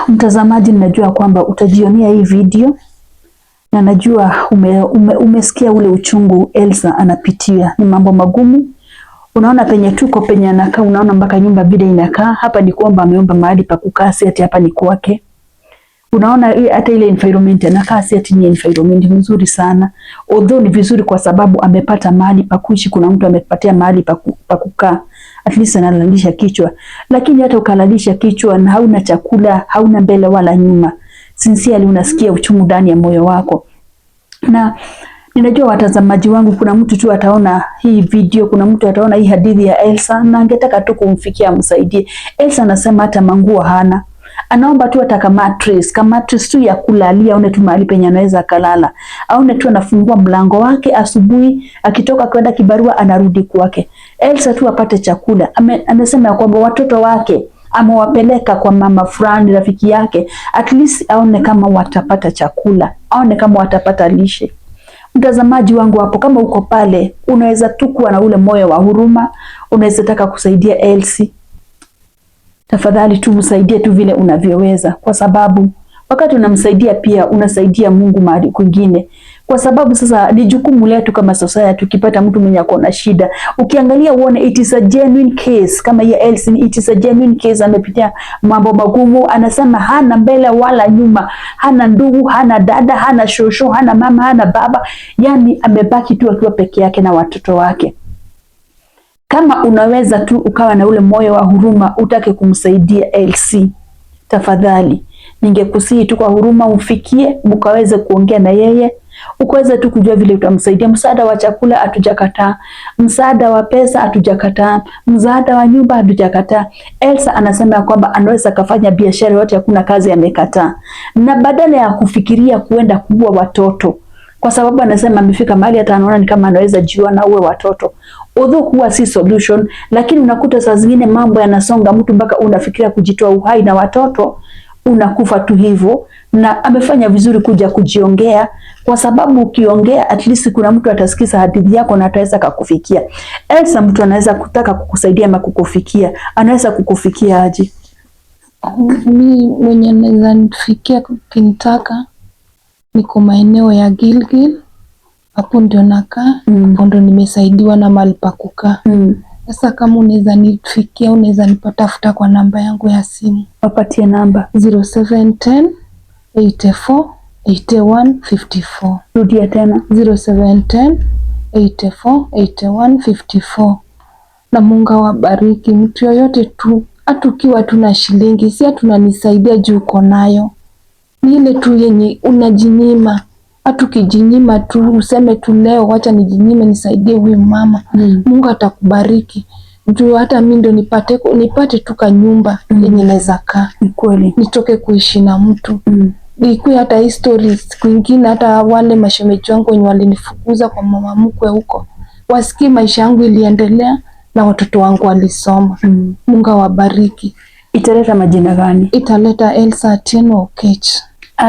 Mtazamaji, ninajua kwamba utajionea hii video na najua umesikia ule uchungu Elsa anapitia. Ni mambo magumu. Unaona penye tuko, penye anakaa, unaona mpaka nyumba vile inakaa. Hapa ni kuomba, ameomba mahali pa kukaa, si ati hapa ni kwake. Unaona hata ile environment anakaa, si ati ni environment nzuri sana. Although ni vizuri kwa sababu amepata mahali pa kuishi, kuna mtu amepatia mahali pa kukaa. At least analalisha kichwa. Lakini hata ukalalisha kichwa na hauna chakula, hauna mbele wala nyuma, sincerely unasikia uchungu ndani ya moyo wako. Na ninajua watazamaji wangu, kuna mtu tu ataona hii video, kuna mtu ataona hii hadithi ya Elsa na angetaka tu kumfikia amsaidie. Elsa anasema hata manguo hana. Anaomba tu hata kama mattress tu ya kulalia, aone tu mahali penye anaweza kalala. Aone tu anafungua mlango wake asubuhi, akitoka kwenda kibarua anarudi kwake. Elsa tu apate chakula. Anasema kwamba watoto wake amewapeleka kwa mama fulani rafiki yake, at least aone kama watapata chakula, aone kama watapata lishe. Mtazamaji wangu hapo, kama uko pale, unaweza tu kuwa na ule moyo wa huruma, unaweza taka kusaidia Elsie. Tafadhali tu msaidie tu vile unavyoweza, kwa sababu wakati unamsaidia pia unasaidia Mungu mahali kwingine. Kwa sababu sasa ni jukumu letu kama society, ukipata mtu mwenye ako na shida, ukiangalia uone it is a genuine case. Kama ya Elsie, it is a genuine case, amepitia mambo magumu. Anasema hana mbele wala nyuma, hana ndugu, hana dada, hana shosho, hana mama, hana baba, yani amebaki tu akiwa peke yake na watoto wake. Kama unaweza tu ukawa na ule moyo wa huruma, utake kumsaidia Elsie, tafadhali ningekusihi tu kwa huruma umfikie, mkaweze kuongea na yeye, ukaweza tu kujua vile utamsaidia. Msaada wa chakula hatujakataa, msaada wa pesa hatujakataa, msaada wa nyumba hatujakataa. Elsa anasema kwamba anaweza kufanya biashara yote, hakuna kazi amekataa. Na badala ya kufikiria kuenda kuua watoto, kwa sababu anasema amefika mahali hata anaona ni kama anaweza jiua na uwe watoto, although kuwa si solution, lakini unakuta saa zingine mambo yanasonga mtu mpaka unafikiria kujitoa uhai na watoto unakufa tu hivyo. Na amefanya vizuri kuja kujiongea, kwa sababu ukiongea at least kuna mtu atasikiza hadithi yako na ataweza kukufikia. Elsa, mtu anaweza kutaka kukusaidia ama kukufikia, anaweza kukufikia aje? Mi mwenye naweza nifikia kinitaka niko maeneo ya Gilgil, hapo ndio nakaa, hapo ndio nimesaidiwa na mahali pa kukaa. Sasa kama unaweza nifikia, unaweza nipatafuta kwa namba yangu ya simu. Wapatie namba. 0710 84 81 54. Rudia tena. 0710 84 81 54. Na Mungu awabariki. Mtu yoyote tu, hata ukiwa tuna shilingi, si tunanisaidia juu uko nayo, ni ile tu yenye unajinyima. Hata ukijinyima tu, useme tu leo wacha nijinyime nisaidie huyu mama, Mungu atakubariki. Juu hata mimi ndo nipate tu kanyumba yenye naweza kaa. Kweli. Nitoke kuishi na mtu. Ikuwe hata histories kwingine, hata wale mashemeji wangu wenye walinifukuza kwa mama mkwe huko, wasikie maisha yangu iliendelea na watoto wangu walisoma. Mungu awabariki. Italeta majina gani? Italeta Elsa Atieno Okech.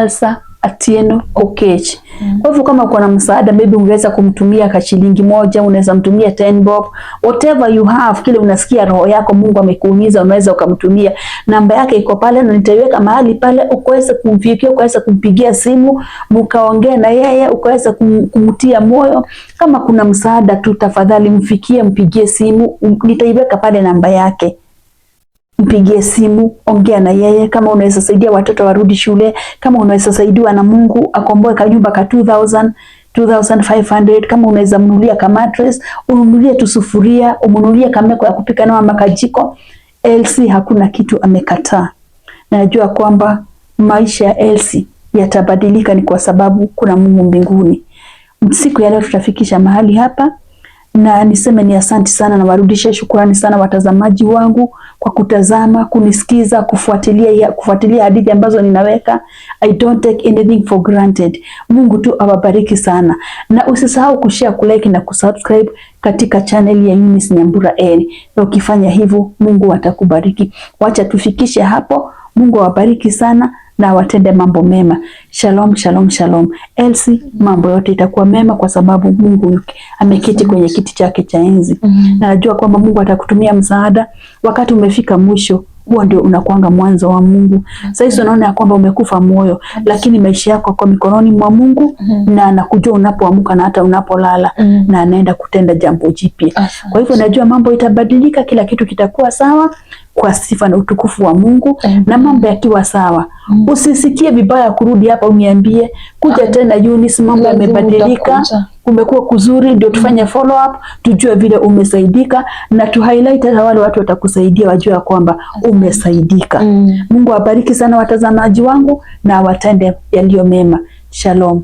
Elsa Atieno Okech. Kwa hivyo kama kuna msaada, maybe ungeweza kumtumia kashilingi moja, unaweza mtumia 10 bob, whatever you have, kile unasikia roho yako Mungu amekuumiza, unaweza ukamtumia. Namba yake iko pale na nitaiweka mahali pale, ukaweza kumfikia, ukaweza kumpigia simu, mkaongea na yeye, ukaweza kumtia moyo. Kama kuna msaada tu, tafadhali mfikie, mpigie simu, nitaiweka pale namba yake. Mpigie simu, ongea na yeye. Kama unaweza saidia watoto warudi shule, kama unaweza saidiwa na Mungu akomboe kanyumba ka 2500, kama unaweza mnunulia ka mattress, ununulie tu sufuria, umnunulie kameko ya kupika na makajiko. Elsie hakuna kitu amekataa. Na najua kwamba maisha ya Elsie yatabadilika, ni kwa sababu kuna Mungu mbinguni. Siku ya leo tutafikisha mahali hapa. Na niseme ni asante sana na warudishe shukrani sana watazamaji wangu kwa kutazama, kunisikiza, kufuatilia hadithi ambazo ninaweka. I don't take anything for granted. Mungu tu awabariki sana. Na usisahau kushare, kulike na kusubscribe katika channel ya Eunice Nyambura N. Na ukifanya hivyo Mungu atakubariki. Wacha tufikishe hapo. Mungu awabariki sana na watende mambo mema. Shalom, shalom, shalom. Elsie, mambo yote itakuwa mema kwa sababu Mungu ameketi kwenye kiti chake cha enzi. Na najua kwamba Mungu atakutumia msaada wakati umefika mwisho. Huo ndio unakuanga mwanzo wa Mungu. Sasa hizo unaona ya kwamba umekufa moyo, lakini maisha yako kwa mikononi mwa Mungu, na anakujua unapoamka na hata unapolala, na anaenda kutenda jambo jipya. Kwa hivyo najua mambo itabadilika, kila kitu kitakuwa sawa kwa sifa na utukufu wa Mungu. Na mambo yakiwa sawa, usisikie vibaya kurudi hapa uniambie kuja tena Eunice, mambo yamebadilika, kumekuwa kuzuri, ndio tufanye follow up, tujue vile umesaidika, na tu highlight hata wale watu watakusaidia wajue kwamba umesaidika. Mungu awabariki sana watazamaji wangu na watende yaliyo mema. Shalom.